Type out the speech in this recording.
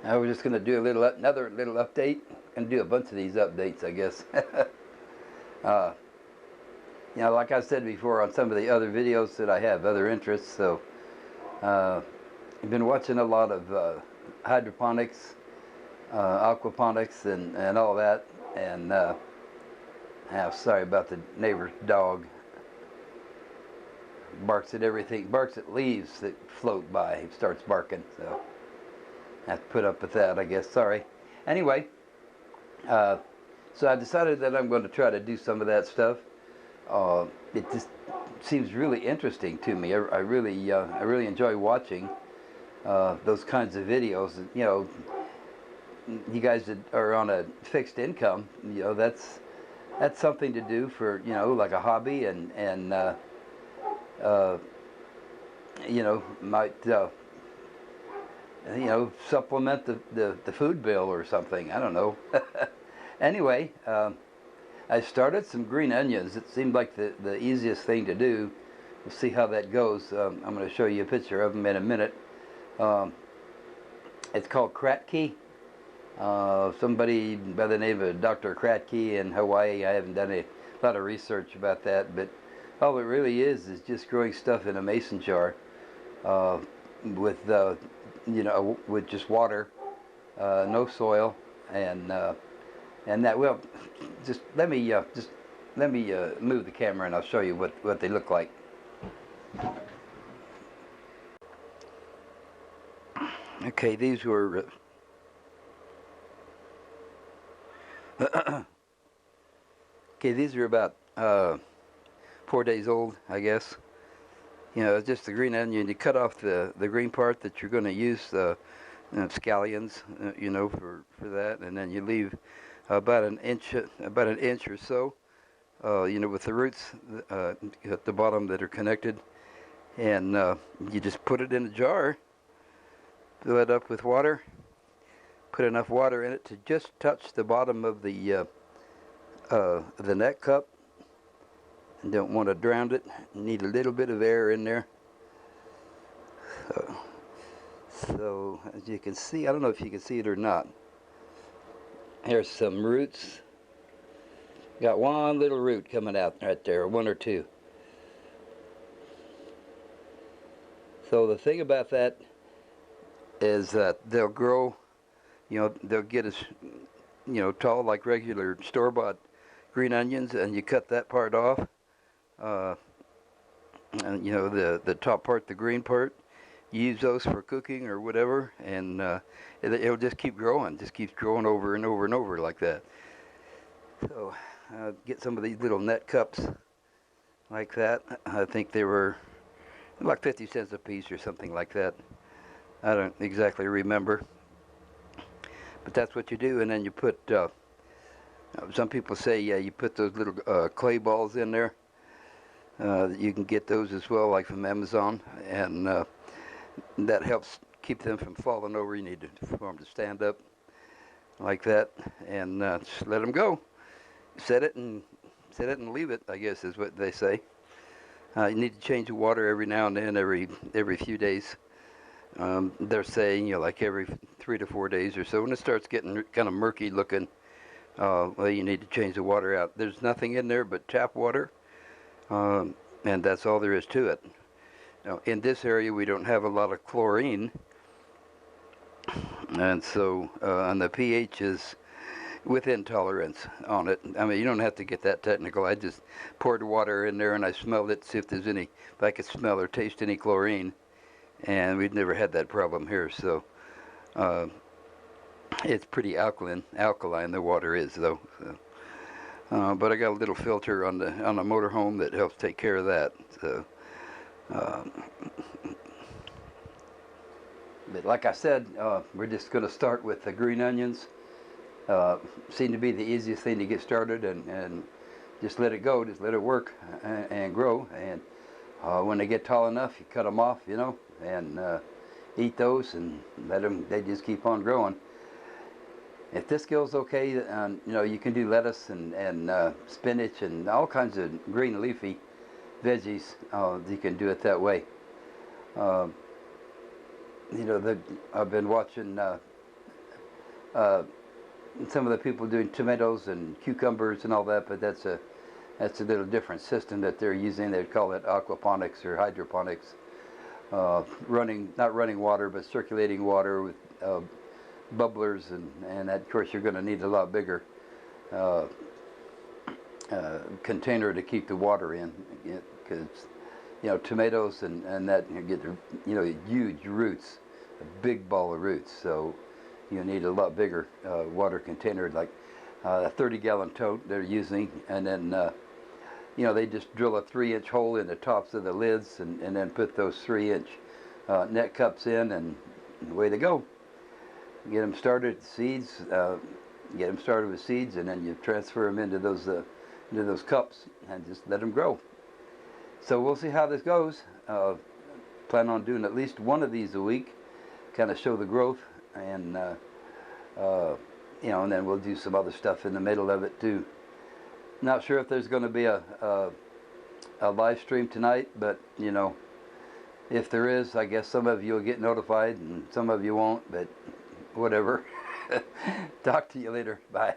I was just going to do another little update and do a bunch of these updates, I guess. You know, like I said before on some of the other videos that I have other interests, so I've been watching a lot of hydroponics, aquaponics, and all that. And sorry about the neighbor's dog. Barks at everything. Barks at leaves that float by. He starts barking, so I have to put up with that, I guess. Sorry. Anyway, so I decided that I'm going to try to do some of that stuff. It just seems really interesting to me. I really enjoy watching those kinds of videos. You know, you guys that are on a fixed income, you know, that's something to do for, you know, like a hobby, and you know, might you know, supplement the food bill or something. I don't know. Anyway, I started some green onions. It seemed like the easiest thing to do. We'll see how that goes. I'm going to show you a picture of them in a minute. It's called Kratky. Somebody by the name of Dr. Kratky in Hawaii. I haven't done a lot of research about that, but all it really is just growing stuff in a mason jar with you know, with just water, no soil, and that. Well, just let me move the camera and I'll show you what they look like. Okay, these were okay. These are about 4 days old, I guess. You know, just the green onion. You cut off the green part that you're going to use, the scallions, you know, for that, and then you leave about an inch or so, you know, with the roots at the bottom that are connected, and you just put it in a jar, fill it up with water, put enough water in it to just touch the bottom of the neck cup. And don't want to drown it. You need a little bit of air in there. So as you can see, I don't know if you can see it or not. Here's some roots. Got one little root coming out right there, one or two. So the thing about that is that they'll grow, you know, they'll get as, you know, tall like regular store-bought green onions, and you cut that part off. And you know, the top part, the green part, you use those for cooking or whatever, and it'll just keep growing, just keeps growing over and over and over like that. So get some of these little net cups like that. I think they were like 50 cents a piece or something like that. I don't exactly remember, but that's what you do. And then you put some people say, yeah, you put those little clay balls in there. You can get those as well, like from Amazon, and that helps keep them from falling over. You need for them to stand up like that, and just let them go. Set it and leave it, I guess is what they say. You need to change the water every now and then, every few days. They're saying, you know, like every 3 to 4 days or so. When it starts getting kind of murky looking, well, you need to change the water out. There's nothing in there but tap water. And that's all there is to it. Now, in this area, we don't have a lot of chlorine, and so and the pH is within tolerance on it. I mean, you don't have to get that technical. I just poured water in there and I smelled it to see if there's any, if I could smell or taste any chlorine, and we've never had that problem here. So it's pretty alkaline the water is, though. So. But I got a little filter on the motorhome that helps take care of that. So, but like I said, we're just going to start with the green onions. Seem to be the easiest thing to get started, and just let it go, just let it work and grow. And when they get tall enough, you cut them off, you know, and eat those, and let them. They just keep on growing. If this goes okay, you know, you can do lettuce and spinach and all kinds of green leafy veggies. You can do it that way. You know, I've been watching some of the people doing tomatoes and cucumbers and all that, but that's a little different system that they're using. They call it aquaponics or hydroponics. Not running water, but circulating water with bubblers, and that, of course, you're going to need a lot bigger container to keep the water in, because tomatoes and that, you get huge roots, a big ball of roots, so you need a lot bigger water container, like a 30-gallon tote they're using, and then they just drill a 3-inch hole in the tops of the lids, and then put those 3-inch net cups in, and away they go. Get them started seeds. Get them started with seeds, and then you transfer them into those cups and just let them grow. So we'll see how this goes. Plan on doing at least one of these a week, kind of show the growth, and and then we'll do some other stuff in the middle of it too. Not sure if there's going to be a live stream tonight, but if there is, I guess some of you will get notified and some of you won't, but whatever. Talk to you later. Bye.